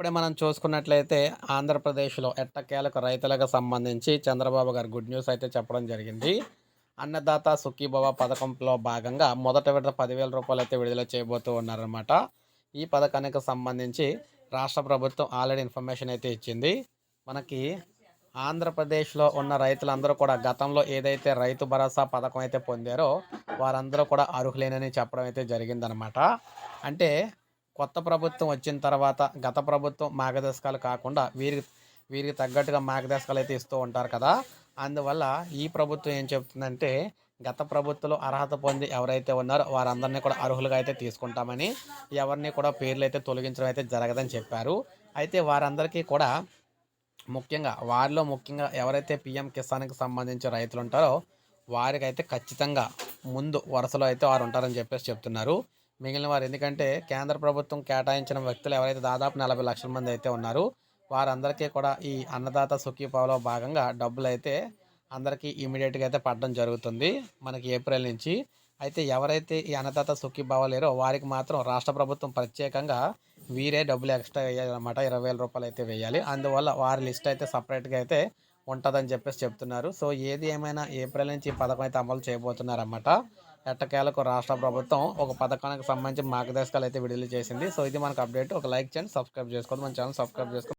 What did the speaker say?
ఇప్పుడే మనం చూసుకున్నట్లయితే ఆంధ్రప్రదేశ్‌లో ఎట్టకేలకు రైతులకు సంబంధించి చంద్రబాబు గారు గుడ్ న్యూస్ అయితే చెప్పడం జరిగింది. అన్నదాత సుఖీభవ పథకంలో భాగంగా మొదట విడత రూ. 10,000 అయితే విడుదల చేయబోతూ ఉన్నారనమాట. ఈ పథకానికి సంబంధించి రాష్ట్ర ప్రభుత్వం ఆల్రెడీ ఇన్ఫర్మేషన్ అయితే ఇచ్చింది. మనకి ఆంధ్రప్రదేశ్‌లో ఉన్న రైతులందరూ కూడా గతంలో ఏదైతే రైతు భరోసా పథకం అయితే పొందారో వారందరూ కూడా అర్హులేనని చెప్పడం అయితే జరిగిందనమాట. అంటే కొత్త ప్రభుత్వం వచ్చిన తర్వాత గత ప్రభుత్వం మార్గదర్శకాలు కాకుండా వీరికి తగ్గట్టుగా మార్గదర్శకాలు అయితే ఇస్తూ ఉంటారు కదా! అందువల్ల ఈ ప్రభుత్వం ఏం చెప్తుందంటే గత ప్రభుత్వంలో అర్హత పొంది ఎవరైతే ఉన్నారో వారందరినీ కూడా అర్హులుగా అయితే తీసుకుంటామని, ఎవరిని కూడా పేర్లైతే తొలగించడం అయితే జరగదని చెప్పారు. అయితే వారందరికీ కూడా ముఖ్యంగా ఎవరైతే పీఎం కిసాన్‌కి సంబంధించి రైతులుంటారో వారికైతే ఖచ్చితంగా ముందు వరుసలో అయితే వారుంటారని చెప్పేసి చెప్తున్నారు. మిగిలిన వారు ఎందుకంటే కేంద్ర ప్రభుత్వం కేటాయించిన వ్యక్తులు ఎవరైతే దాదాపు 40,00,000 మంది అయితే ఉన్నారో వారందరికీ కూడా ఈ అన్నదాత సుఖీభవలో భాగంగా డబ్బులైతే అందరికీ ఇమ్మీడియేట్‌గా అయితే పడడం జరుగుతుంది. మనకి ఏప్రిల్ నుంచి. అయితే ఎవరైతే ఈ అన్నదాత సుఖీభవ లేరో వారికి మాత్రం రాష్ట్ర ప్రభుత్వం ప్రత్యేకంగా వీరే డబ్బులు ఎక్స్‌ట్రా ఎయ్యాలనమాట. రూ. 20,000 అయితే వెయ్యాలి. అందువల్ల వారి లిస్ట్ అయితే సెపరేట్‌గా అయితే ఉంటదని చెప్పేసి చెప్తున్నారు. సో, ఏది ఏమైనా ఏప్రిల్ నుంచి ఈ పథకం అయితే అమలు చేయబోతున్నారన్నమాట. ఎట్టకేలకు రాష్ట్ర ప్రభుత్వం ఒక పథకానికి సంబంధించి మార్గదర్శకాలు అయితే విడుదల చేసింది. సో, ఇది మనకు అప్డేట్. ఒక లైక్ చేయండి, సబ్స్క్రైబ్ చేసుకోండి. మన ఛానల్ సబ్స్క్రైబ్ చేసుకోండి.